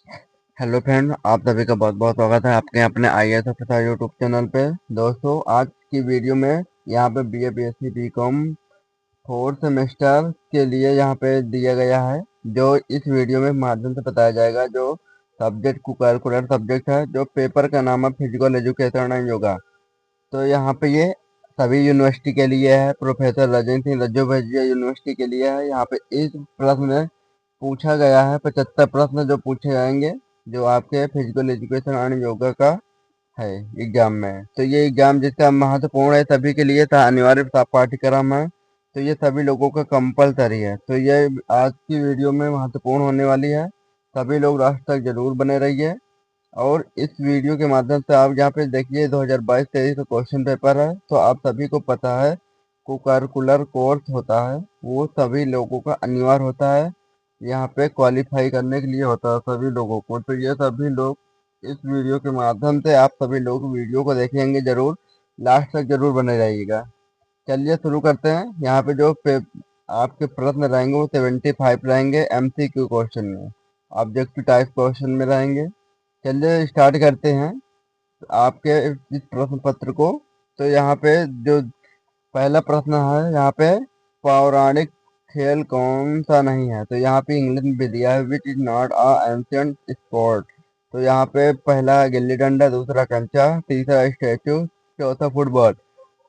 Hello friend, आप सभी का बहुत बहुत स्वागत है आपके अपने IAS ऑफिसर यूट्यूब चैनल पे। दोस्तों, आज की वीडियो में यहाँ पे BA BSc BCom fourth semester के लिए यहाँ पे दिया गया है। जो इस वीडियो में माध्यम से बताया जाएगा, जो सब्जेक्ट को कैलकुलर सब्जेक्ट है, जो पेपर का नाम है फिजिकल एजुकेशन एंड योगा। तो यहाँ पे ये सभी यूनिवर्सिटी के लिए है, प्रोफेसर राजेंद्र सिंह रज्जोभजिया यूनिवर्सिटी के लिए है। यहाँ पे इस प्रश्न में पूछा गया है 75 प्रश्न जो पूछे जाएंगे, जो आपके फिजिकल एजुकेशन एंड योगा का है एग्जाम में। तो ये एग्जाम जिसका महत्वपूर्ण है, सभी के लिए था, अनिवार्य पाठ्यक्रम है। तो ये सभी लोगों का कंपलसरी है। तो ये आज की वीडियो में महत्वपूर्ण होने वाली है। सभी लोग लास्ट तक जरूर बने रहिए। और इस वीडियो के माध्यम से आप यहाँ पे देखिए 2022-23 का क्वेश्चन पेपर है। तो आप सभी को पता है, को करिकुलर कोर्स होता है, वो सभी लोगों का अनिवार्य होता है, यहाँ पे क्वालिफाई करने के लिए होता है सभी लोगों को। तो ये सभी लोग इस वीडियो के माध्यम से आप सभी लोग वीडियो को देखेंगे जरूर, लास्ट तक जरूर बने रहिएगा। चलिए शुरू करते हैं। यहाँ पे जो आपके प्रश्न रहेंगे वो 75 रहेंगे MCQ क्वेश्चन में, ऑब्जेक्टिव टाइप क्वेश्चन में रहेंगे। चलिए स्टार्ट करते हैं आपके इस प्रश्न पत्र को। तो यहाँ पे जो पहला प्रश्न है, यहाँ पे पौराणिक खेल कौन सा नहीं है। तो यहाँ पे इंग्लिश में भी दिया है, which is not a ancient sport. तो यहाँ पे पहला है गिल्ली डंडा, दूसरा कंचा, तीसरा स्टैचू, चौथा फुटबॉल।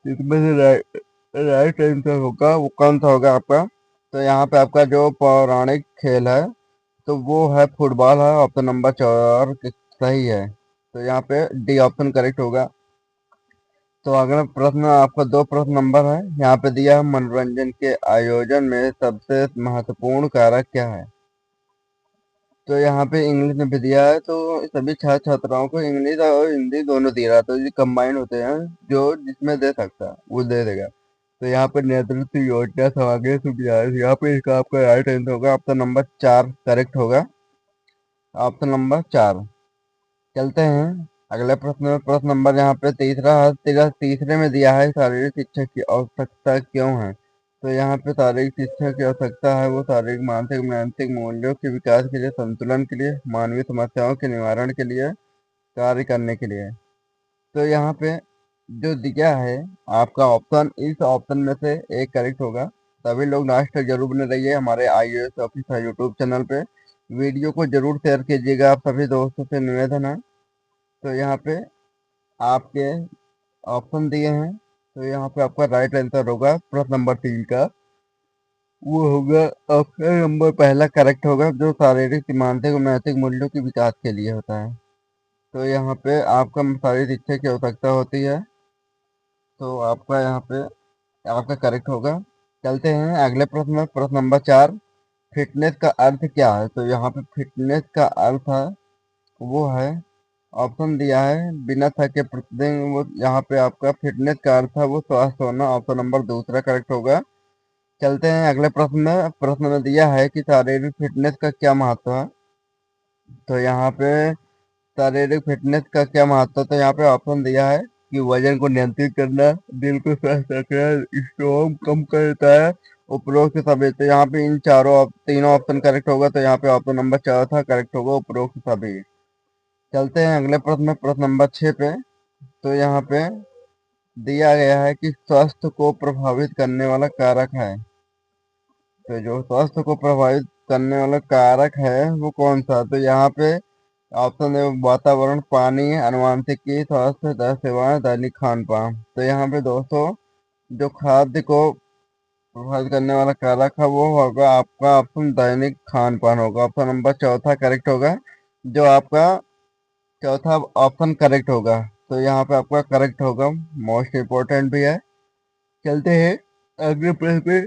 इसमें से राइट आंसर होगा वो कौन सा होगा आपका। तो यहाँ पे आपका जो पौराणिक खेल है, तो वो है फुटबॉल है। ऑप्शन नंबर 4 सही है। तो यहाँ पे डी ऑप्शन करेक्ट होगा। तो अगला प्रश्न आपका 2 प्रश्न नंबर है, यहाँ पे दिया है मनोरंजन के आयोजन में सबसे महत्वपूर्ण कारक क्या है। तो यहाँ पे इंग्लिश में भी दिया है। तो सभी छात्र छात्राओं को इंग्लिश और हिंदी दोनों दे रहा है, तो ये कंबाइंड होते हैं, जो जिसमें दे सकता है वो दे देगा। तो यहाँ पे नेतृत्व योजना समावेश सुविधाएं, यहाँ पे इसका आपका राइट आंसर होगा, ऑप्शन नंबर 4 करेक्ट होगा, ऑप्शन नंबर 4। चलते हैं अगले प्रश्न में। प्रश्न नंबर यहाँ पे तीसरा है, तीसरे में दिया है शारीरिक शिक्षा की आवश्यकता क्यों है। तो यहाँ पे शारीरिक शिक्षा की आवश्यकता है, वो शारीरिक मानसिक मानसिक मूल्यों के विकास के लिए, संतुलन के लिए, मानवीय समस्याओं के निवारण के लिए, कार्य करने के लिए। तो यहाँ पे जो दिया है आपका ऑप्शन, इस ऑप्शन में से एक करेक्ट होगा। सभी लोग लास्ट तक जरूर बने रहिए हमारे IAS ऑफिसर यूट्यूब चैनल पे। वीडियो को जरूर शेयर कीजिएगा, आप सभी दोस्तों से निवेदन है। तो यहाँ पे आपके ऑप्शन दिए हैं। तो यहाँ पे आपका राइट आंसर होगा प्रश्न नंबर 3 का, वो होगा ऑप्शन नंबर पहला करेक्ट होगा, जो शारीरिक मानसिक और नैतिक मूल्यों के विकास के लिए होता है। तो यहाँ पे आपका शारीरिक शिक्षा की आवश्यकता होती है, तो आपका यहाँ पे आपका करेक्ट होगा। चलते हैं अगले प्रश्न में। प्रश्न नंबर 4, फिटनेस का अर्थ क्या है। तो यहाँ पे फिटनेस का अर्थ है, वो है, ऑप्शन दिया है, बिना थके प्रतिदिन, वो यहाँ पे आपका फिटनेस का अर्थ है वो स्वस्थ होना, ऑप्शन नंबर दूसरा करेक्ट होगा। चलते हैं अगले प्रश्न में। प्रश्न में दिया है कि शारीरिक फिटनेस का क्या महत्व है। तो यहाँ पे शारीरिक फिटनेस का क्या महत्व है, तो यहाँ पे ऑप्शन दिया है कि वजन को नियंत्रित करना, दिल को स्वस्थ रखना, स्ट्रोक कम करता है, उपरोक्त सभी। तो यहाँ पे इन तीनों ऑप्शन करेक्ट होगा। तो यहाँ पे ऑप्शन नंबर 4 था करेक्ट होगा, उपरोक्त सभी। चलते हैं अगले प्रश्न में, प्रश्न नंबर 6 पे। तो यहाँ पे दिया गया है कि स्वास्थ्य को प्रभावित करने वाला कारक है। तो जो स्वास्थ्य को प्रभावित करने वाला कारक है वो कौन सा। तो यहाँ पे ऑप्शन है, वातावरण, पानी, अनुवांशिकी, स्वास्थ्य, सेवाएं, दैनिक खान पान। तो यहाँ पे दोस्तों जो खाद्य को प्रभावित करने वाला कारक है वो होगा आपका ऑप्शन दैनिक खान पान होगा, ऑप्शन नंबर चौथा करेक्ट होगा, जो आपका चौथा ऑप्शन करेक्ट होगा। तो यहाँ पे आपका करेक्ट होगा, मोस्ट इम्पोर्टेंट भी है। चलते हैं अगले प्रश्न पे।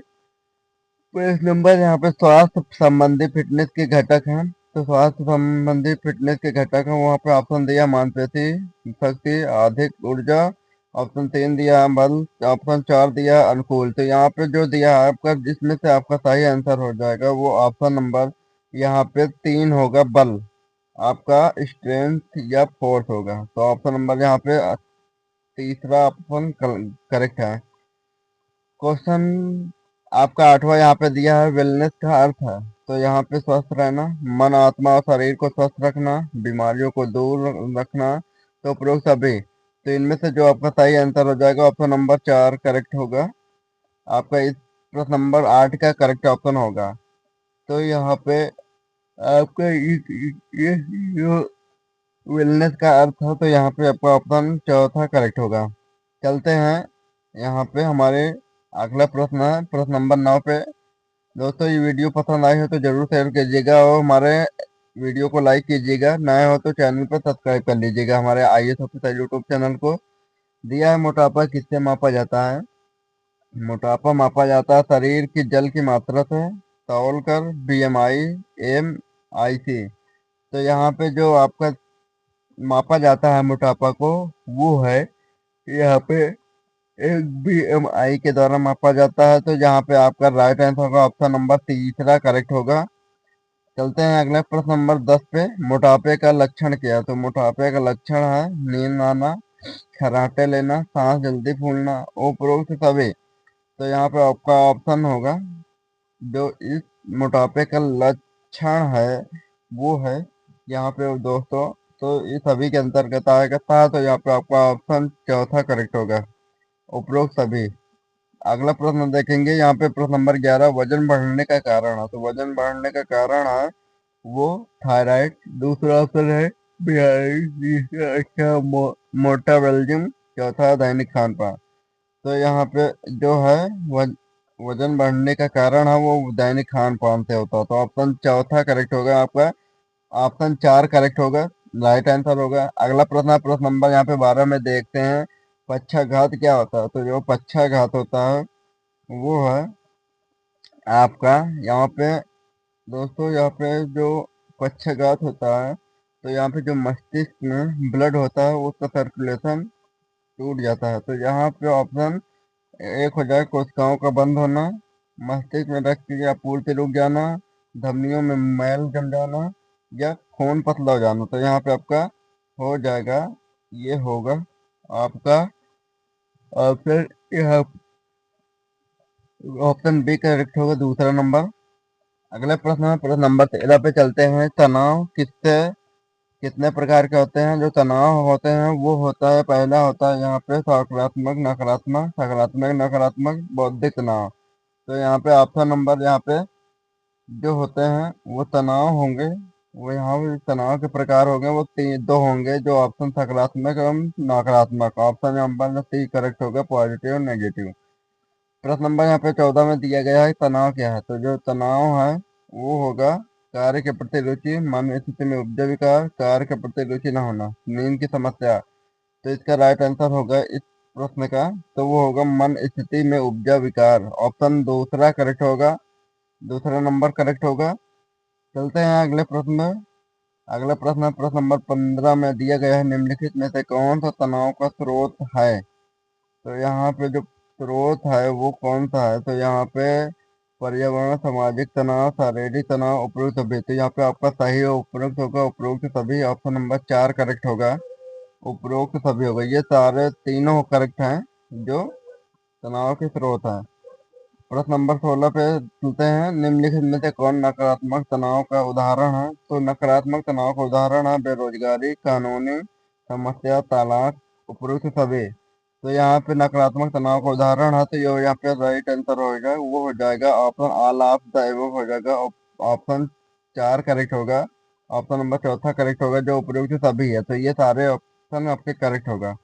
प्रश्न नंबर यहाँ पे स्वास्थ्य संबंधी फिटनेस के घटक हैं। तो स्वास्थ्य संबंधी फिटनेस के घटक हैं, वहाँ पे ऑप्शन दिया मांसपेशी शक्ति, अधिक ऊर्जा, ऑप्शन 3 दिया बल, ऑप्शन 4 दिया अनुकूल। तो यहाँ पे जो दिया है आपका, जिसमें से आपका सही आंसर हो जाएगा वो ऑप्शन नंबर यहाँ पे 3 होगा, बल, आपका स्ट्रेंथ या फोर्स होगा। तो ऑप्शन नंबर यहाँ पे तीसरा ऑप्शन करेक्ट है। क्वेश्चन आपका 8वां यहाँ पे दिया है, वेलनेस का अर्थ है। तो यहाँ पे स्वस्थ रहना, मन आत्मा और शरीर को स्वस्थ रखना, बीमारियों को दूर रखना, तो उपरोक्त सभी। तो इनमें से जो आपका सही आंसर हो जाएगा ऑप्शन नंबर 4 करेक्ट होगा। आपका इस प्रश्न नंबर 8 का करेक्ट ऑप्शन होगा। तो यहाँ पे आपका ये जो वेलनेस का अर्थ है, तो यहाँ पे आपका ऑप्शन चौथा करेक्ट होगा। चलते हैं यहाँ पे हमारे अगला प्रश्न है, प्रश्न नंबर 9 पे। दोस्तों ये वीडियो पसंद आई हो तो जरूर शेयर कीजिएगा और हमारे वीडियो को लाइक कीजिएगा। नए हो तो चैनल पर सब्सक्राइब कर लीजिएगा। हमारे आईएएस ऑफिसर यूट्यूब चैनल को। दिया है मोटापा किससे मापा जाता है? मोटापा मापा जाता है शरीर की जल की मात्रा से, तौल कर, बीएमआई, एम आई सी। तो यहाँ पे जो आपका मापा जाता है मोटापा को, वो है यहाँ पे एक बीएमआई के द्वारा मापा जाता है। तो यहाँ पे आपका राइट आंसर होगा ऑप्शन नंबर तीसरा करेक्ट होगा। चलते हैं अगले प्रश्न नंबर 10 पे। मोटापे का लक्षण क्या है? तो मोटापे का लक्षण है नींद आना, खर्राटे लेना, सांस जल्दी फूलना, उपरोक्त सभी। तो यहाँ पे आपका ऑप्शन होगा जो इस मोटापे का लक्षण है वो है यहाँ पे दोस्तों, तो इस सभी के अंतर्गत आएगा था। तो यहाँ पे आपका ऑप्शन चौथा करेक्ट होगा, उपरोक्त सभी। अगला प्रश्न देखेंगे यहाँ पे प्रश्न नंबर 11। वजन बढ़ने का कारण है? तो वजन बढ़ने का कारण है वो थायराइड, दूसरा ऑप्शन है बीआई, तीसरा अच्छा मोटाबॉलिज्म, चौथा दैनिक खान पान। तो यहाँ पे जो है वजन बढ़ने का कारण है वो दैनिक खान पान से होता है। तो ऑप्शन चौथा करेक्ट होगा आपका, ऑप्शन 4 करेक्ट होगा, राइट आंसर होगा। अगला प्रश्न है प्रश्न नंबर यहाँ पे 12 में देखते हैं पक्षाघात क्या होता है? तो जो पक्षाघात होता है वो है आपका यहाँ पे दोस्तों, यहाँ पे जो पक्षाघात होता है तो यहाँ पे जो मस्तिष्क में ब्लड होता है उसका सर्कुलेशन टूट जाता है। तो यहाँ पे ऑप्शन एक हो जाए कोशिकाओं का बंद होना, मस्तिष्क में रक्त की आपूर्ति रुक जाना, धमनियों में मैल जम जाना, या खून पतला हो जाना। तो यहाँ पे आपका हो जाएगा, ये होगा आपका ऑप्शन, यहाँ ऑप्शन बी करेक्ट होगा, दूसरा नंबर। अगले प्रश्न में प्रश्न नंबर 13 पे चलते हैं। तनाव किससे कितने प्रकार के होते हैं? जो तनाव होते हैं वो होता है, पहला होता है यहाँ पे सकारात्मक, नकारात्मक, सकारात्मक, नकारात्मक, बौद्धिक तनाव। तो यहाँ पे ऑप्शन नंबर यहाँ पे जो होते हैं वो तनाव होंगे, वो यहाँ पे तनाव के प्रकार होंगे वो दो होंगे, जो ऑप्शन सकारात्मक एवं नकारात्मक। ऑप्शन नंबर सी करेक्ट होगा, पॉजिटिव और नेगेटिव। प्रश्न नंबर यहाँ पे 14 में दिया गया है तनाव क्या है? तो जो तनाव है वो होगा कार्य के प्रति रुचि, मानवीय स्थिति में उपजा विकार, कार्य के प्रति रुचि न होना, नींद की समस्या। तो इसका राइट आंसर होगा इस प्रश्न का, तो वो होगा मन स्थिति में उपजा विकार। ऑप्शन दूसरा करेक्ट होगा, दूसरा नंबर करेक्ट होगा। चलते हैं अगले प्रश्न में। अगला प्रश्न है प्रश्न नंबर 15 में दिया गया है निम्नलिखित में से कौन सा तनाव का स्रोत है? तो यहाँ पे जो स्रोत है वो कौन सा है? तो यहाँ पे पर्यावरण, सामाजिक तनाव, शारीरिक तनाव, उपरोक्त सभी। तो यहाँ पे आपका सही उपरोक्त होगा, उपरोक्त सभी। ऑप्शन नंबर 4 करेक्ट होगा, उपरोक्त सभी होगा। ये सारे तीनों करेक्ट हैं जो तनाव के स्रोत हैं। प्रश्न नंबर 16 पे चलते हैं। निम्नलिखित में से कौन नकारात्मक तनाव का उदाहरण है? तो नकारात्मक तनाव का उदाहरण है बेरोजगारी, कानूनी समस्या, तलाक, उपरोक्त सभी। तो यहाँ पे नकारात्मक तनाव का उदाहरण है, तो ये यहाँ पे राइट आंसर होगा, वो हो जाएगा option all of the above हो जाएगा। ऑप्शन 4 करेक्ट होगा, ऑप्शन नंबर चौथा करेक्ट होगा, जो उपरोक्त सभी है। तो ये सारे ऑप्शन आपके करेक्ट होगा।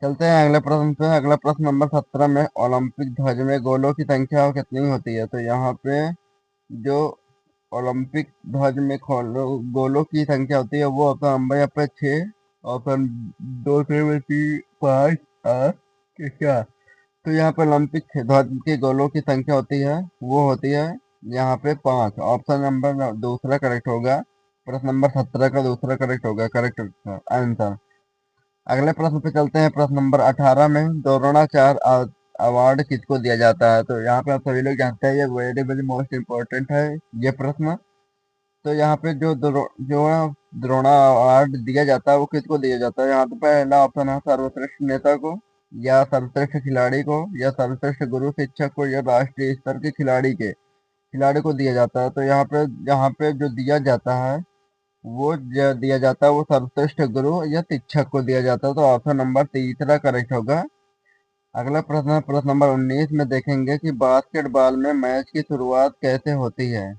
चलते हैं अगले प्रश्न पे। अगला प्रश्न नंबर 17 में ओलंपिक ध्वज में गोलों की संख्या कितनी होती है? तो यहाँ पे जो ओलंपिक ध्वज में गोलों की संख्या होती है वो ऑप्शन नंबर यहाँ पे 6, ऑप्शन दो से में 3, 5, 8, 4। तो यहाँ पे ओलंपिक ध्वज के गोलों की संख्या होती है वो होती है यहाँ पे 5। ऑप्शन नंबर दूसरा करेक्ट होगा, प्रश्न नंबर 17 का दूसरा करेक्ट होगा, करेक्ट आंसर। अगले प्रश्न पे चलते हैं। प्रश्न नंबर 18 में द्रोणाचार्य अवार्ड किसको दिया जाता है? तो यहाँ पे आप सभी लोग जानते हैं ये वेरी वेरी मोस्ट इम्पोर्टेंट है ये प्रश्न। तो यहाँ पे जो द्रोणा अवार्ड दिया जाता है वो किसको दिया जाता है? यहाँ पे पहला ऑप्शन है सर्वश्रेष्ठ नेता को, या सर्वश्रेष्ठ खिलाड़ी को, या सर्वश्रेष्ठ गुरु शिक्षक को, या राष्ट्रीय स्तर के खिलाड़ी को दिया जाता है। तो यहाँ पे जो दिया जाता है वो दिया जाता है वो सर्वश्रेष्ठ गुरु या शिक्षक को दिया जाता है। तो ऑप्शन नंबर तीसरा करेक्ट होगा। अगला प्रश्न है प्रश्न नंबर 19 में देखेंगे कि बास्केटबॉल में मैच की शुरुआत कैसे होती है।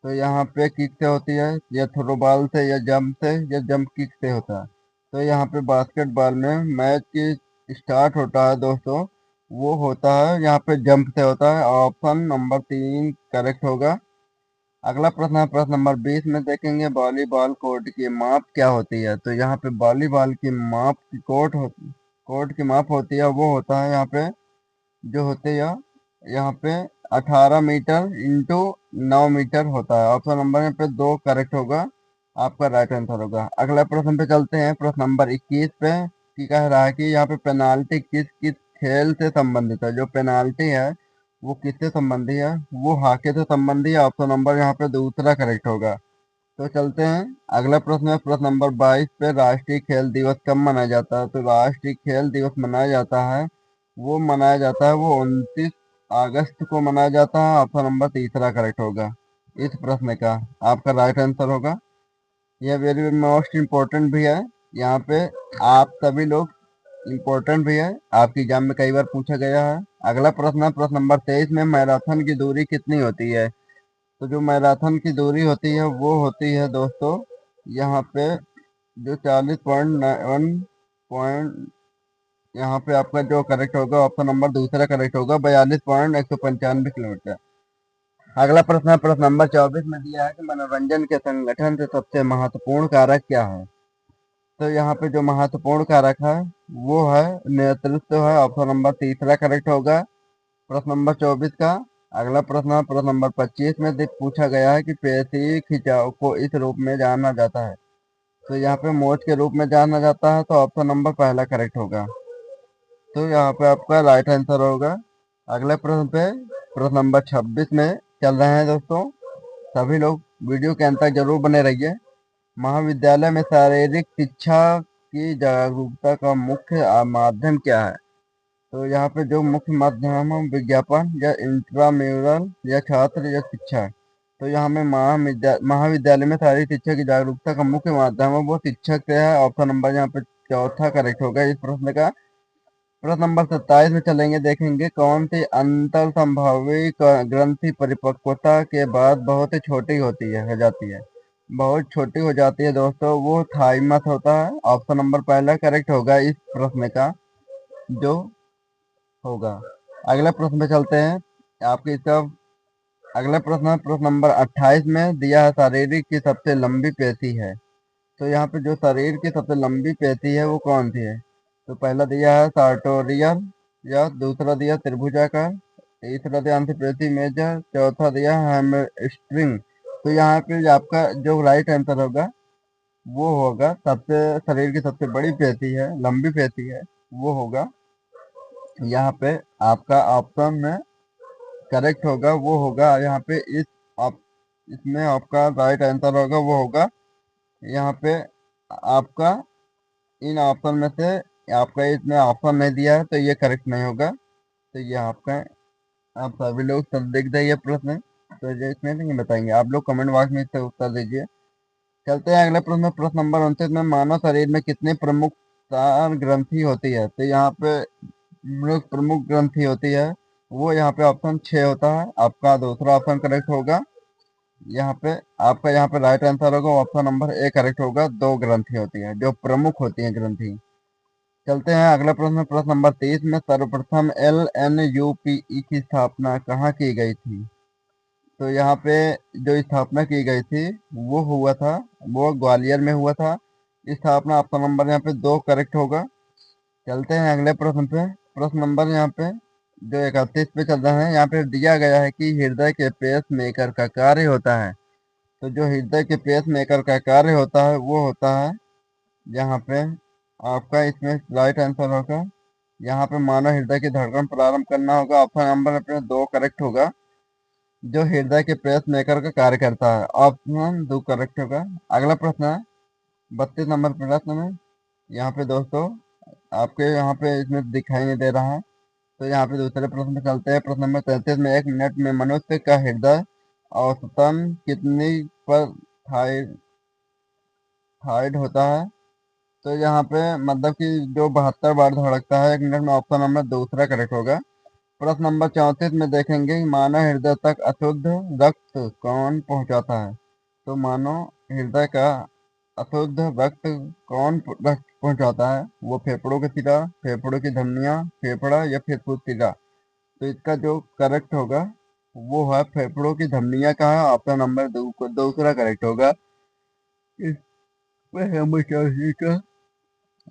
तो यहाँ पे किक से होती है, या थ्रो बॉल से, या जंप से, या जंप किक से होता है। तो यहाँ पे बास्केटबॉल में मैच की स्टार्ट होता है दोस्तों, वो होता है यहाँ पे जंप से होता है। ऑप्शन नंबर 3 करेक्ट होगा। अगला प्रश्न है प्रश्न नंबर 20 में देखेंगे वॉलीबॉल कोर्ट की माप क्या होती है। तो यहाँ पे वॉलीबॉल की माप कोर्ट की माप होती है, वो होता है यहाँ पे जो होते हैं यहाँ पे 18 मीटर इंटू 9 मीटर होता है। ऑप्शन नंबर यहाँ पे 2 करेक्ट होगा, आपका राइट आंसर होगा। अगला प्रश्न पे चलते हैं प्रश्न नंबर 21 पे, कि कह रहा है कि यहाँ पे पेनाल्टी किस किस खेल से संबंधित है। जो पेनाल्टी है वो किससे संबंधी है, वो हॉकी से संबंधी है। ऑप्शन नंबर यहाँ पे दूसरा करेक्ट होगा। तो चलते हैं अगला प्रश्न है प्रश्न नंबर 22 पे, राष्ट्रीय खेल दिवस कब मनाया जाता है। तो राष्ट्रीय खेल दिवस मनाया जाता है वो 29 अगस्त को मनाया जाता है। ऑप्शन नंबर तीसरा करेक्ट होगा इस प्रश्न का, आपका राइट आंसर होगा। यह वेरी मोस्ट इम्पोर्टेंट भी है, यहाँ पे आप सभी लोग इम्पोर्टेंट भी है, आपकी एग्जाम में कई बार पूछा गया है। अगला प्रश्न है प्रश्न नंबर 23 में, मैराथन की दूरी कितनी होती है। तो जो मैराथन की दूरी होती है वो होती है दोस्तों यहाँ पे जो 40.1 पॉइंट, यहाँ पे आपका जो करेक्ट होगा ऑप्शन नंबर दूसरा करेक्ट होगा, 42.195 किलोमीटर। अगला प्रश्न है प्रश्न नंबर 24 में दिया है कि मनोरंजन के संगठन से सबसे महत्वपूर्ण कारक क्या है। तो यहाँ पे जो महत्वपूर्ण कारक है वो है नेतृत्व है। ऑप्शन नंबर तीसरा करेक्ट होगा प्रश्न नंबर 24 का। अगला प्रश्न है प्रश्न नंबर 25 में पूछा गया है कि पेशी खिंचाव को इस रूप में जाना जाता है। तो यहाँ पे मोच के रूप में जाना जाता है। तो ऑप्शन नंबर पहला करेक्ट होगा। तो यहाँ पे आपका राइट आंसर होगा। अगले प्रश्न पे प्रश्न नंबर 26 में चल रहे हैं दोस्तों, सभी लोग वीडियो के अंत तक जरूर बने रहिए। महाविद्यालय में शारीरिक शिक्षा की जागरूकता का मुख्य माध्यम क्या है। तो यहाँ पे जो मुख्य माध्यम है विज्ञापन, या इंट्राम्यूरल, या छात्र, या शिक्षा। तो यहाँ में महाविद्यालय में शारीरिक शिक्षा की जागरूकता का मुख्य माध्यम है वो शिक्षक से है। ऑप्शन नंबर यहाँ पे चौथा करेक्ट होगा इस प्रश्न का। प्रश्न नंबर 27 में चलेंगे, देखेंगे कौन सी अंतर संभावी ग्रंथि परिपक्वता के बाद बहुत ही छोटी होती है हो जाती है, बहुत छोटी हो जाती है दोस्तों, वो थाइमस होता है। ऑप्शन नंबर पहला करेक्ट होगा इस प्रश्न का जो होगा। अगले प्रश्न पे चलते हैं, आपके इसका अगला प्रश्न है प्रश्न नंबर 28 में दिया है शारीरिक की सबसे लंबी पेशी है। तो यहाँ पे जो शरीर की सबसे लंबी पेशी है वो कौन सी है। तो पहला दिया है सार्टोरियल, या दूसरा दिया त्रिभुजाकार, तीसरा दिया अंतःपेशी मेजर, चौथा दिया हैमस्ट्रिंग। तो यहाँ पे आपका जो राइट आंसर होगा वो होगा सबसे शरीर की सबसे बड़ी पेशी है, लंबी पेशी है, वो होगा यहाँ पे आपका ऑप्शन में करेक्ट होगा, वो होगा यहाँ पे आप इसमें आपका राइट आंसर होगा वो होगा यहाँ पे आपका इन ऑप्शन में से आपका इसमें ऑप्शन नहीं दिया है तो ये करेक्ट नहीं होगा। तो ये आपका आप सभी लोग संदिग्ध है ये प्रश्न, तो ये इसमें नहीं बताएंगे, आप लोग कमेंट बॉक्स में इसका उत्तर दीजिए। चलते हैं अगले प्रश्न, प्रश्न नंबर 29 में, मानव शरीर में कितनी प्रमुख तार ग्रंथि होती है। तो यहाँ पे प्रमुख ग्रंथि होती है वो यहाँ पे ऑप्शन 6 होता है, आपका दूसरा ऑप्शन करेक्ट होगा। यहाँ पे आपका यहाँ पे राइट आंसर होगा ऑप्शन नंबर ए करेक्ट होगा, 2 ग्रंथि होती है जो प्रमुख होती है ग्रंथि। चलते हैं अगला प्रश्न, प्रश्न नंबर 30 में, सर्वप्रथम LNUPE की स्थापना कहाँ की गई थी। तो यहाँ पे जो स्थापना की गई थी वो हुआ था वो ग्वालियर में हुआ था स्थापना। ऑप्शन नंबर यहाँ पे 2 करेक्ट होगा। चलते हैं अगले प्रश्न पे, प्रश्न नंबर यहाँ पे जो 31 पे चल रहा है, यहाँ पे दिया गया है कि हृदय के पेस मेकर का कार्य होता है। तो जो हृदय के पेस मेकर का कार्य होता है वो होता है यहाँ पे आपका इसमें राइट आंसर होगा यहाँ पे मानव हृदय की धड़कन प्रारंभ करना होगा। ऑप्शन नंबर पे 2 करेक्ट होगा, जो हृदय के पेस मेकर का कार्य करता है। ऑप्शन 2 करेक्ट होगा। अगला प्रश्न है 32 नंबर प्रश्न में, यहाँ पे दोस्तों आपके यहाँ पे इसमें दिखाई नहीं दे रहा है। तो यहाँ पे दूसरे प्रश्न पे चलते हैं, प्रश्न नंबर 33 में, 1 मिनट में मनुष्य का हृदय औसतन कितनी पर थायराइड होता है? तो यहाँ पे मतलब कि जो 72 बार धड़कता है 1 मिनट में, ऑप्शन नंबर दूसरा करेक्ट होगा। प्रश्न नंबर 34 में देखेंगे कि मानव हृदय तक अशुद्ध रक्त कौन पहुंचाता है? तो मानव हृदय का अशुद्ध रक्त कौन रक्त पहुंचाता है? वो फेफड़ों के सिरा, फेफड़ों की धमनियां, फेफड़ा या फिर सिरा? तो इसका जो करेक्ट होगा वो है फेफड़ों की धमनियां का है, ऑप्शन नंबर दूसरा करेक्ट होगा। इसमें है मुझे का।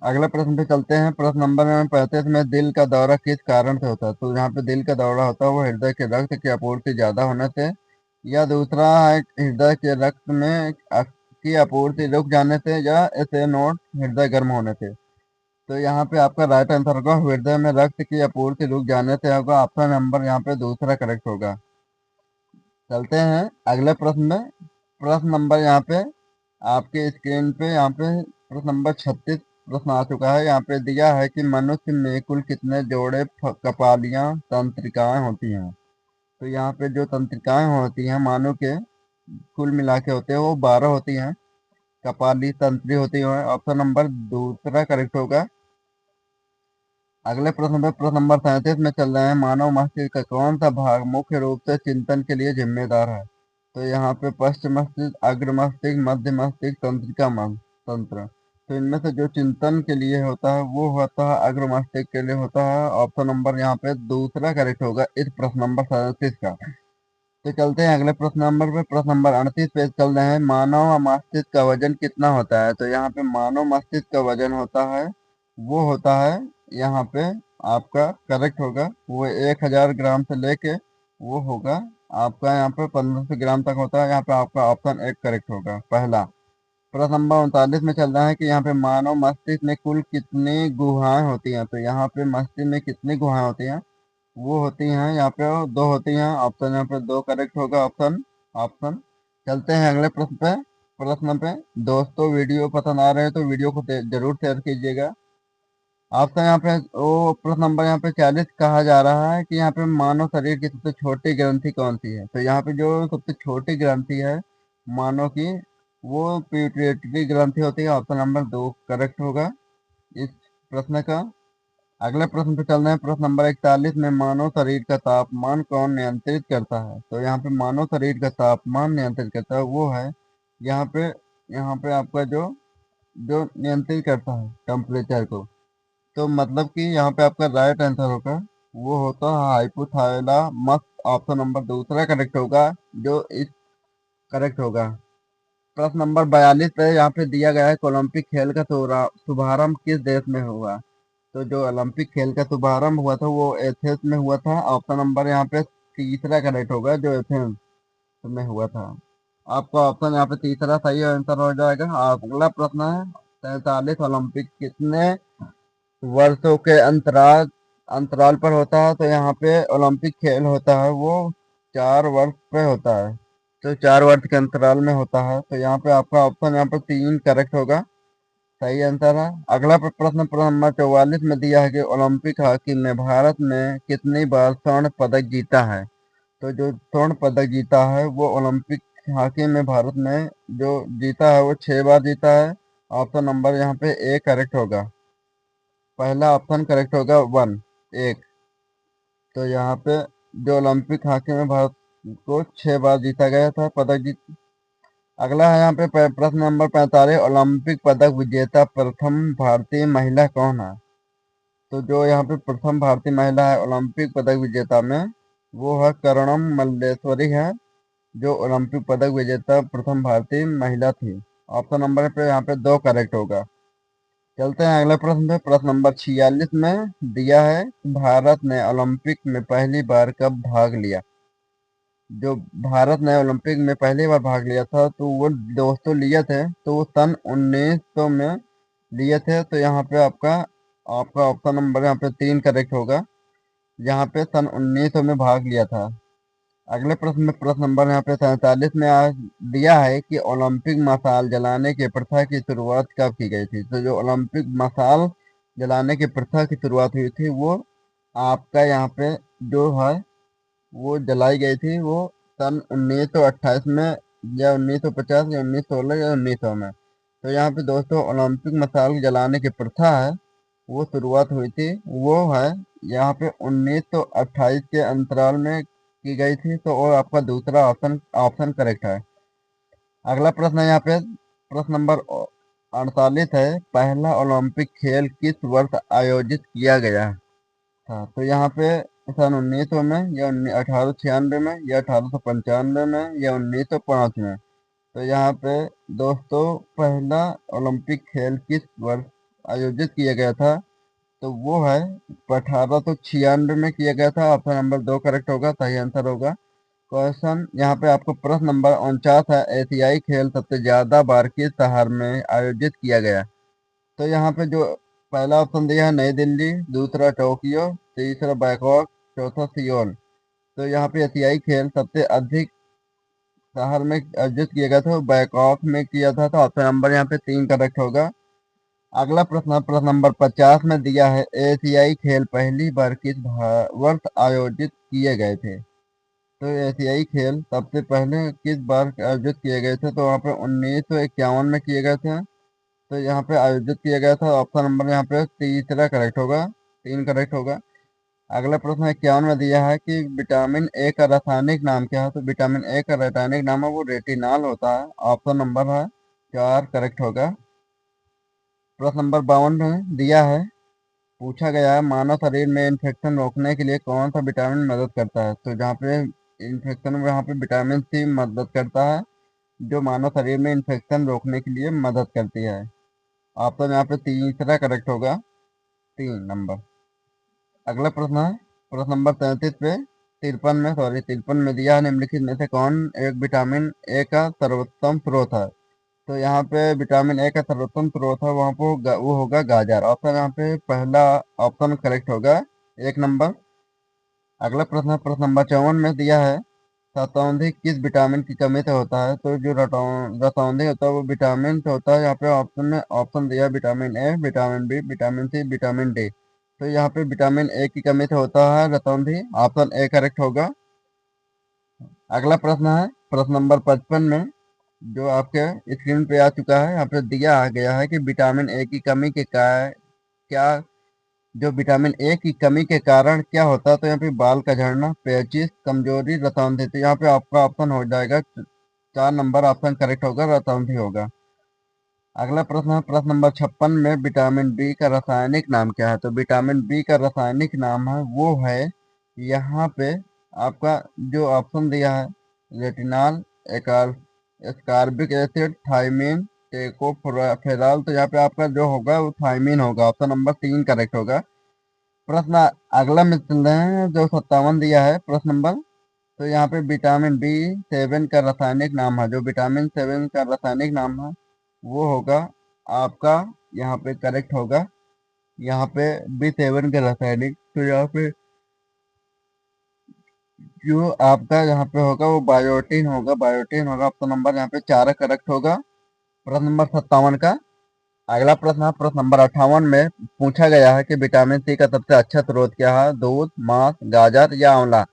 अगला प्रश्न पे चलते हैं। प्रश्न नंबर 35 में दिल का दौरा किस कारण से होता है? तो यहाँ पे दिल का दौरा होता है वो हृदय के रक्त की आपूर्ति ज्यादा होने से, या दूसरा है हृदय के रक्त में की आपूर्ति रुक जाने से, या ऐसे नोट हृदय गर्म होने से। तो यहाँ पे आपका राइट आंसर होगा हृदय में रक्त की आपूर्ति रुक जाने से होगा, ऑप्शन नंबर यहाँ पे दूसरा करेक्ट होगा। चलते हैं अगले प्रश्न में। प्रश्न नंबर यहाँ पे आपके स्क्रीन पे यहाँ पे प्रश्न नंबर 36 प्रश्न आ चुका है। यहाँ पे दिया है कि मनुष्य में कुल कितने जोड़े कपालियां तंत्रिकाएं होती हैं? तो यहाँ पे जो तंत्रिकाएं होती हैं मानव के कुल मिला के होते हैं वो 12 होती हैं। कपाली तंत्री होती है, ऑप्शन नंबर दूसरा करेक्ट होगा। अगले प्रश्न पे प्रश्न नंबर 37 में चल रहे हैं। मानव मस्तिष्क का कौन सा भाग मुख्य रूप से चिंतन के लिए जिम्मेदार है? तो यहाँ पे पश्च मस्तिष्क, अग्र मस्तिष्क, मध्य मस्तिष्क, तंत्रिका तंत्र। तो इनमें से जो चिंतन के लिए होता है वो होता है अग्र मस्तिष्क के लिए होता है, ऑप्शन नंबर यहाँ पे दूसरा करेक्ट होगा इस प्रश्न नंबर 37 का। तो चलते हैं अगले प्रश्न नंबर पे। प्रश्न नंबर 38 पे चल रहे हैं। मानव मस्तिष्क का वजन कितना होता है? तो यहाँ पे मानव मस्तिष्क का वजन होता है वो होता है यहाँ पे आपका करेक्ट होगा वो 1000 ग्राम से लेके वो होगा आपका यहाँ पे 1500 ग्राम तक होता है। यहाँ पे आपका ऑप्शन एक करेक्ट होगा पहला। प्रश्न नंबर 39 में चल रहा है कि यहाँ पे मानव मस्तिष्क में कुल कितनी गुहाएं होती हैं? तो यहाँ पे मस्तिष्क में कितनी गुहाएं होती हैं? वो होती हैं यहाँ पे 2 होती हैं, ऑप्शन यहाँ पे 2 करेक्ट होगा ऑप्शन ऑप्शन। चलते हैं अगले प्रश्न पे। प्रश्न पे दोस्तों वीडियो पसंद आ रहे हैं तो वीडियो को जरूर शेयर कीजिएगा। आपका यहाँ पे वो प्रश्न नंबर यहाँ पे 40 कहा जा रहा है कि यहाँ पे मानव शरीर की सबसे छोटी ग्रंथि कौन सी है? तो यहाँ पे जो सबसे छोटी ग्रंथि है मानव की वो पिट्यूटरी ग्रंथि होती है, ऑप्शन नंबर 2 करेक्ट होगा इस प्रश्न का। अगले प्रश्न पे चल रहे हैं। प्रश्न नंबर 41 में मानव शरीर का तापमान कौन नियंत्रित करता है? तो यहाँ पे मानव शरीर का तापमान नियंत्रित करता है वो है यहाँ पे आपका जो जो नियंत्रित करता है टेम्परेचर को। तो मतलब कि यहाँ पे आपका राइट आंसर होगा वो होता है हाइपोथैलेमस, ऑप्शन नंबर दूसरा करेक्ट होगा जो इस करेक्ट होगा। प्रश्न नंबर 42 पे यहाँ पे दिया गया है कि ओलंपिक खेल का शुभारंभ किस देश में हुआ? तो जो ओलंपिक खेल का शुभारंभ हुआ था वो एथेंस में हुआ था, ऑप्शन नंबर यहाँ पे तीसरा करेक्ट होगा जो एथेंस में हुआ था। आपका ऑप्शन यहाँ पे तीसरा सही आंसर हो जाएगा। अगला प्रश्न है 43 ओलंपिक कितने वर्षों के अंतराल पर होता है? तो यहाँ पे ओलंपिक खेल होता है वो 4 वर्ष पे होता है, तो 4 वर्ष के अंतराल में होता है। तो यहाँ पे आपका ऑप्शन यहाँ पे 3 करेक्ट होगा सही आंसर है। अगला प्रश्न प्रश्न नंबर 44 में दिया है कि ओलंपिक हॉकी में भारत ने कितनी बार स्वर्ण पदक जीता है? तो जो स्वर्ण पदक जीता है वो ओलंपिक हॉकी में भारत ने जो जीता है वो 6 बार जीता है, ऑप्शन नंबर यहाँ पे ए करेक्ट होगा। पहला ऑप्शन करेक्ट होगा 1 एक। तो यहाँ पे जो ओलंपिक हॉकी में भारत को 6 बार जीता गया था पदक जीत। अगला है यहाँ पे प्रश्न नंबर 45 ओलंपिक पदक विजेता प्रथम भारतीय महिला कौन है? तो जो यहाँ पे प्रथम भारतीय महिला है ओलंपिक पदक विजेता में वो है कर्णम मल्लेश्वरी है, जो ओलंपिक पदक विजेता प्रथम भारतीय महिला थी। ऑप्शन नंबर पे यहाँ पे 2 करेक्ट होगा। चलते हैं अगले प्रश्न पे। प्रश्न नंबर 46 में दिया है भारत ने ओलंपिक में पहली बार कब भाग लिया? जो भारत ने ओलंपिक में पहली बार भाग लिया था तो वो दोस्तों लिए थे तो वो सन 1900 में लिए थे। तो यहाँ पे आपका आपका ऑप्शन नंबर यहाँ पे 3 करेक्ट होगा, यहाँ पे सन 1900 में भाग लिया था। अगले प्रश्न में प्रश्न नंबर यहाँ पे 47 में आज दिया है कि ओलंपिक मशाल जलाने की प्रथा की शुरुआत कब की गई थी? तो जो ओलंपिक मशाल जलाने की प्रथा की शुरुआत हुई थी वो आपका यहाँ पे जो है वो जलाई गई थी वो सन 1928 में या 1950 या 1916 या 1900 में। तो यहाँ पे दोस्तों ओलंपिक मशाल जलाने की प्रथा है, वो शुरुआत हुई थी, वो है यहाँ पे 1928 के अंतराल में की गई थी। तो और आपका दूसरा ऑप्शन ऑप्शन करेक्ट है। अगला प्रश्न है यहाँ पे प्रश्न नंबर 48 है, पहला ओलंपिक खेल किस वर्ष आयोजित किया गया था? तो यहाँ पे सन 1900 में या 1896 में या 1895 में या 1905 में। तो यहाँ पे दोस्तों पहला ओलंपिक खेल किस वर्ष आयोजित किया गया था? तो वो है 1896 में किया गया था। ऑप्शन नंबर 2 करेक्ट होगा, सही आंसर होगा। क्वेश्चन यहाँ पे आपको प्रश्न नंबर 49 है, एशियाई खेल सबसे ज्यादा बार किस शहर में आयोजित किया गया? तो यहाँ पे जो पहला ऑप्शन दिया है नई दिल्ली, दूसरा टोक्यो, तीसरा बैंकॉक, चौथा सियोल। तो यहाँ पे एशियाई खेल सबसे अधिक शहर में आयोजित किया गया था, बैंकॉक में किया था। तो ऑप्शन नंबर यहाँ पे 3 करेक्ट होगा। अगला प्रश्न प्रश्न नंबर 50 में दिया है, एशियाई खेल पहली बार किस वर्ष आयोजित किए गए थे? तो एशियाई खेल सबसे पहले किस बार आयोजित किए गए थे? तो वहाँ पे 1951 में किए गए थे। तो यहाँ पे आयोजित किया गया था। ऑप्शन नंबर यहाँ पे तीसरा करेक्ट होगा, 3 करेक्ट होगा। अगला प्रश्न 51 में दिया है कि विटामिन ए का रासायनिक नाम क्या है? तो विटामिन ए का रासायनिक नाम है वो रेटिनॉल होता है। ऑप्शन नंबर है 4 करेक्ट होगा। प्रश्न नंबर 52 में दिया है, पूछा गया है मानव शरीर में इन्फेक्शन रोकने के लिए कौन सा विटामिन मदद करता है? तो जहाँ पे इन्फेक्शन में यहाँ पे विटामिन सी मदद करता है, जो मानव शरीर में इन्फेक्शन रोकने के लिए मदद करती है। ऑप्शन यहाँ पे तीसरा करेक्ट होगा, 3 नंबर। अगला प्रश्न है प्रश्न नंबर 33 पे 53 में दिया है, निम्नलिखित में से कौन एक विटामिन ए का सर्वोत्तम स्रोत है? तो यहाँ पे विटामिन ए का सर्वोत्तम स्रोत है वहाँ पे वो होगा गाजर। ऑप्शन यहाँ पे पहला ऑप्शन करेक्ट होगा, 1 नंबर। अगला प्रश्न है प्रश्न नंबर 54 में दिया है, रतौंधी किस विटामिन की कमी से होता है? तो जो रतौंधी होता है वो विटामिन से होता है। यहाँ पे ऑप्शन में ऑप्शन दिया है vitamin A, vitamin B, vitamin C, vitamin D. तो यहाँ पे विटामिन ए की कमी से होता है रतौंधी। ऑप्शन ए करेक्ट होगा। अगला प्रश्न है प्रश्न नंबर 55 में, जो आपके स्क्रीन पे आ चुका है, यहाँ पे दिया गया है कि विटामिन ए की कमी के क्या जो विटामिन ए की कमी के कारण क्या होता है? तो यहाँ पे बाल का झड़ना, पेचिश, कमजोरी, रतौंधी। तो यहाँ पे आपका ऑप्शन हो जाएगा 4 नंबर, ऑप्शन करेक्ट होगा, रतौंधी होगा। अगला प्रश्न है प्रश्न नंबर 56 में, विटामिन बी का रासायनिक नाम क्या है? तो विटामिन बी का रासायनिक नाम है वो है यहाँ पे आपका जो ऑप्शन दिया है, रेटिनॉल, एस्कॉर्बिक एसिड, थायमीन, टेकोफेराल। तो यहाँ पे आपका जो होगा वो थायमीन होगा। ऑप्शन नंबर 3 करेक्ट होगा। प्रश्न अगला में चल रहे हैं, जो 57 दिया है प्रश्न नंबर। तो यहाँ पे विटामिन बी 7 का रासायनिक नाम है, जो विटामिन 7 का रासायनिक नाम है वो होगा आपका यहाँ पे करेक्ट होगा। यहाँ पे बी 7 का रासायनिक, तो यहाँ पे जो आपका यहाँ पे होगा वो बायोटीन होगा, बायोटीन होगा। ऑप्शन नंबर यहाँ पे 4 करेक्ट होगा प्रश्न नंबर 57 का। अगला प्रश्न है प्रश्न नंबर 58 में, पूछा गया है कि विटामिन सी का सबसे अच्छा स्रोत क्या है? दूध, मांस, गाजर या आंवला।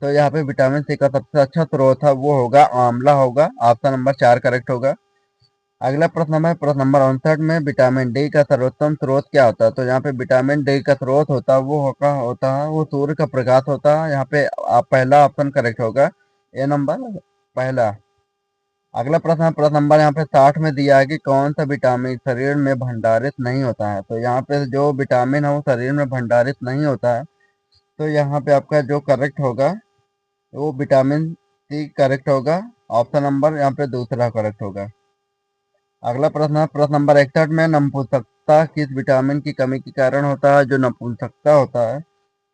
तो यहाँ पे विटामिन सी का सबसे अच्छा स्रोत है वो होगा आंवला होगा। ऑप्शन नंबर 4 करेक्ट होगा। अगला प्रश्न है प्रश्न नंबर 59 में, विटामिन डी का सर्वोत्तम स्रोत क्या होता है? तो यहाँ पे विटामिन डी का स्रोत होता है वो सूर्य का प्रकाश होता है। यहाँ पे आप पहला ऑप्शन करेक्ट होगा, ए नंबर पहला। अगला प्रश्न है प्रश्न नंबर यहाँ पे 60 में दिया है कि कौन सा विटामिन शरीर में भंडारित नहीं होता है? तो यहाँ पे जो विटामिन है वो शरीर में भंडारित नहीं होता है। तो यहाँ पे आपका जो करेक्ट होगा वो विटामिन सी करेक्ट होगा। ऑप्शन नंबर यहाँ पे दूसरा करेक्ट होगा। अगला प्रश्न है प्रश्न नंबर 61 में, नपुंसकता किस विटामिन की कमी के कारण होता है? जो नपुंसकता होता है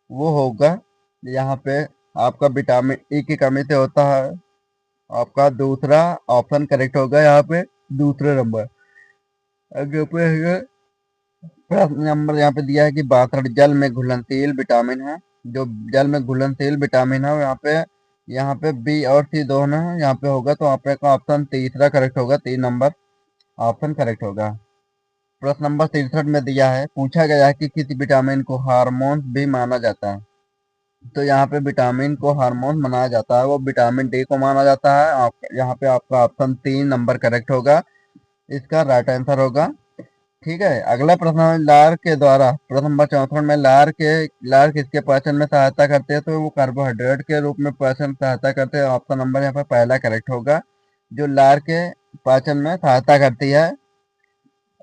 वो होगा यहाँ पे आपका विटामिन ई की कमी से होता है। आपका दूसरा ऑप्शन करेक्ट होगा यहाँ पे, दूसरे नंबर। आगे पे है प्रश्न नंबर यहाँ पे दिया है कि बासठ जल में घुलनशील विटामिन है। जो जल में घुलनशील विटामिन है यहाँ पे बी और सी दोनों है। यहाँ पे होगा तो आपका ऑप्शन तीसरा करेक्ट होगा, 3 नंबर ऑप्शन करेक्ट होगा। प्रश्न नंबर 63 में दिया है, पूछा गया है कि किस विटामिन को हार्मोन भी माना जाता है? तो यहाँ पे विटामिन को हार्मोन माना जाता है, वो विटामिन डी को माना जाता है। आप यहाँ पे आपका ऑप्शन 3 नंबर करेक्ट होगा, इसका राइट आंसर होगा। ठीक है, अगला प्रश्न है, लार के द्वारा प्रश्न नंबर 64 में लार किसके पाचन में सहायता करते हैं? तो वो कार्बोहाइड्रेट के रूप में पाचन में सहायता करते हैं। ऑप्शन नंबर यहाँ पे पहला करेक्ट होगा, जो लार के पाचन में सहायता करती है,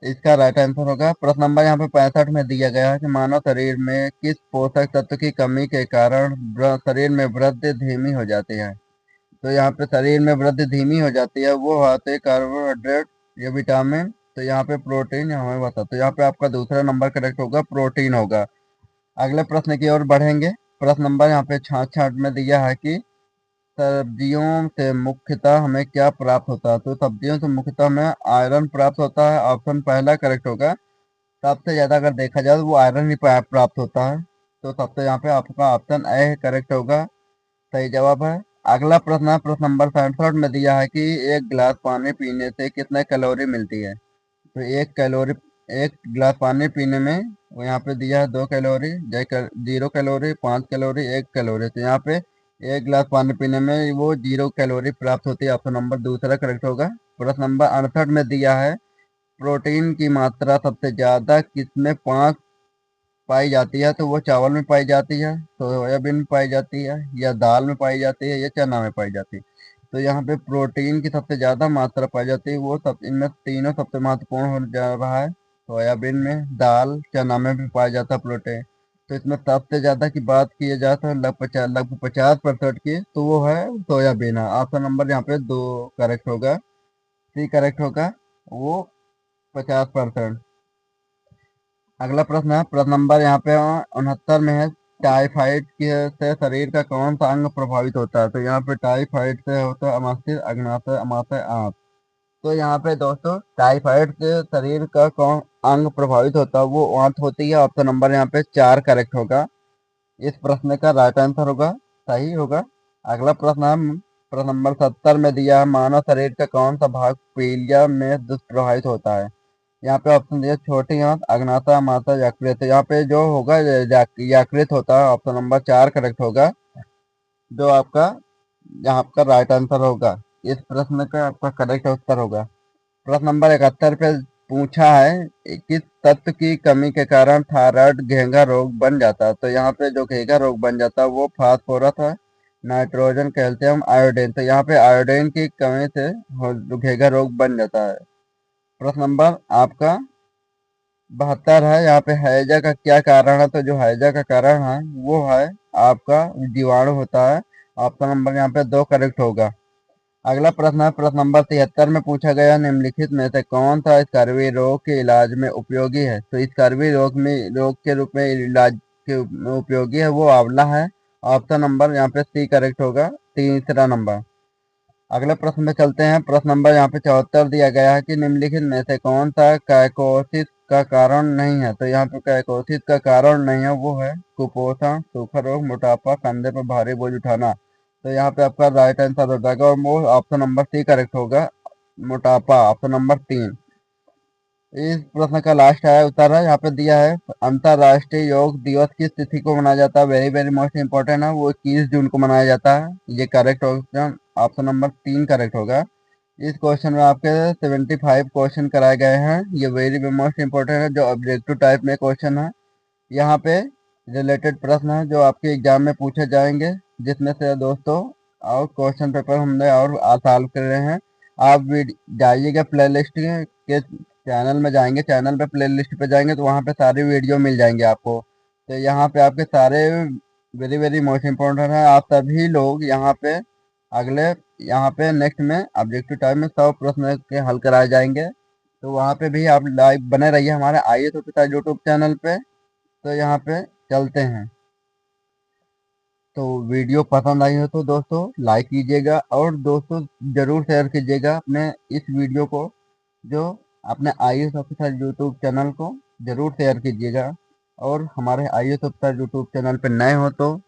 इसका राइट आंसर होगा। प्रश्न नंबर यहाँ पे 65 में दिया गया है कि मानव शरीर में किस पोषक तत्व की कमी के कारण शरीर में वृद्धि धीमी हो जाती है? तो यहाँ पे शरीर में वृद्धि धीमी हो जाती है, वो होते कार्बोहाइड्रेट या विटामिन। तो यहाँ पे प्रोटीन हमें बता, तो यहाँ पे आपका दूसरा नंबर करेक्ट होगा, प्रोटीन होगा। अगले प्रश्न की ओर बढ़ेंगे। प्रश्न नंबर यहाँ पे 66 में दिया है कि सब्जियों से मुख्यतः हमें क्या प्राप्त होता है? तो सब्जियों से मुख्यतः हमें आयरन प्राप्त होता है। ऑप्शन पहला करेक्ट होगा, सबसे ज्यादा अगर देखा जाए तो वो आयरन ही प्राप्त होता है। तो सबसे यहाँ पे आपका ऑप्शन ए करेक्ट होगा, सही जवाब है। अगला प्रश्न है, प्रश्न नंबर 67 में दिया है कि एक गिलास पानी पीने से कितने कैलोरी मिलती है? तो एक गिलास पानी पीने में वो यहाँ पे दिया है 2 कैलोरी, 0 कैलोरी, 5 कैलोरी, 1 कैलोरी। तो यहाँ पे एक गिलास पानी पीने में वो 0 कैलोरी प्राप्त होती है। ऑप्शन नंबर दूसरा करेक्ट होगा। प्रश्न नंबर 68 में दिया है, प्रोटीन की मात्रा सबसे ज्यादा किसमें पाई जाती है? तो वो चावल में पाई जाती है, सोयाबीन में पाई जाती है, या दाल में पाई जाती है, या चना में पाई जाती है? तो यहाँ पे प्रोटीन की सबसे ज्यादा मात्रा पाई जाती है, वो सब इनमें तीनों सबसे महत्वपूर्ण हो जा रहा है। सोयाबीन में, दाल, चना में भी पाया जाता है प्रोटीन। तो इसमें सबसे ज्यादा की बात की जाए तो लगभग 50% की, तो वो है सोयाबीन है। ऑप्शन नंबर यहाँ पे 2 करेक्ट होगा, सी करेक्ट होगा, वो 50%। अगला प्रश्न है, प्रश्न नंबर यहाँ पे 69 में है, टाइफाइड के से शरीर का कौन सा अंग प्रभावित होता है? तो यहाँ पे टाइफाइड से होता है अमाशय, अग्नाशय, अमाशय, आंत। तो यहाँ पे दोस्तों टाइफाइड से शरीर का कौन अंग प्रभावित होता है? वो आंत होती है। ऑप्शन नंबर यहाँ पे 4 करेक्ट होगा, इस प्रश्न का राइट आंसर होगा, सही होगा। अगला प्रश्न है, प्रश्न नंबर 70 में दिया है, मानव शरीर का कौन सा भाग पीलिया में दुष्प्रभावित होता है? यहाँ पे ऑप्शन दिया, छोटी आंत, अग्नाशय, माता, यकृत। तो यहाँ पे जो होगा यकृत होता है। ऑप्शन नंबर 4 करेक्ट होगा, जो आपका यहाँ का राइट आंसर होगा। इस प्रश्न का आपका करेक्ट उत्तर होगा। प्रश्न नंबर 71 पे पूछा है, किस तत्व की कमी के कारण थायराइड घेंघा रोग बन जाता है? तो यहाँ पे जो घेंघा रोग बन जाता है वो फास्फोरस है, नाइट्रोजन, कैल्शियम, आयोडीन। तो यहाँ पे आयोडीन की कमी से घेंघा रोग बन जाता है। प्रश्न नंबर आपका 72 है, यहाँ पे हैजा का क्या कारण है? तो जो हैजा का कारण है वो है आपका जीवाणु होता है। ऑप्शन नंबर यहाँ पे 2 करेक्ट होगा। अगला प्रश्न है, प्रश्न नंबर 73 में पूछा गया, निम्नलिखित में से कौन सा स्कर्वी रोग के इलाज में उपयोगी है? तो स्कर्वी रोग के रूप में इलाज के में उपयोगी है, वो आंवला है। ऑप्शन नंबर यहाँ पे सी करेक्ट होगा, तीसरा नंबर। अगले प्रश्न में चलते हैं। प्रश्न नंबर यहाँ पे 74 दिया गया है कि निम्नलिखित में से कौन सा काइकोसिस का कारण नहीं है? तो यहाँ पे काइकोसिस का कारण नहीं है, वो है कुपोषण, सूखा रोग, मोटापा, कंधे पर भारी बोझ उठाना। तो यहाँ पे आपका राइट आंसर हो जाएगा, और वो ऑप्शन नंबर सी करेक्ट होगा, मोटापा, ऑप्शन नंबर 3। इस प्रश्न का लास्ट है उत्तर है, यहाँ पे दिया है, अंतरराष्ट्रीय योग दिवस किस तिथि को मनाया जाता है? वेरी वेरी मोस्ट इंपॉर्टेंट है, वो 21 जून को मनाया जाता है। ये correct option, option number 3 correct होगा। इस क्वेश्चन में आपके 75 क्वेश्चन कराए गए हैं। ये वेरी मोस्ट इंपॉर्टेंट है, जो ऑब्जेक्टिव टाइप में क्वेश्चन है। यहाँ पे रिलेटेड प्रश्न है जो आपके एग्जाम में पूछे जाएंगे, जिसमें से दोस्तों और क्वेश्चन पेपर हमने और सॉल्व कर रहे हैं। आप जाइएगा प्ले लिस्ट के चैनल में, जाएंगे चैनल पे, प्ले लिस्ट पे जाएंगे तो वहाँ पे सारी वीडियो मिल जाएंगे आपको। तो यहाँ पे आपके सारे वेरी वेरी मोस्ट इम्पोर्टेंट है। आप सभी लोग यहाँ पे अगले यहाँ पे नेक्स्ट में ऑब्जेक्टिव टाइप में 100 प्रश्न के हल कराए जाएंगे। तो वहाँ पे भी आप लाइव बने रहिए हमारे आईएएस ऑफिसर यूट्यूब चैनल पे। तो यहाँ पे चलते हैं। तो वीडियो पसंद आई हो तो दोस्तों लाइक कीजिएगा, और दोस्तों जरूर शेयर कीजिएगा अपने इस वीडियो को, जो अपने आईएएस ऑफिसर यूट्यूब चैनल को जरूर शेयर कीजिएगा। और हमारे आईएएस ऑफिसर यूट्यूब चैनल पर नए हो तो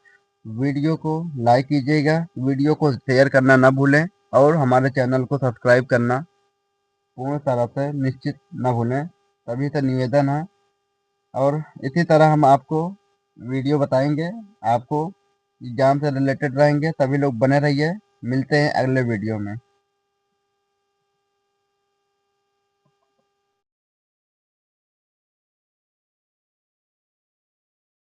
वीडियो को लाइक कीजिएगा, वीडियो को शेयर करना ना भूलें, और हमारे चैनल को सब्सक्राइब करना पूर्ण तरह से निश्चित ना भूलें। सभी से निवेदन है, और इसी तरह हम आपको वीडियो बताएंगे आपको एग्जाम से रिलेटेड रहेंगे। सभी लोग बने रहिए। मिलते हैं अगले वीडियो में।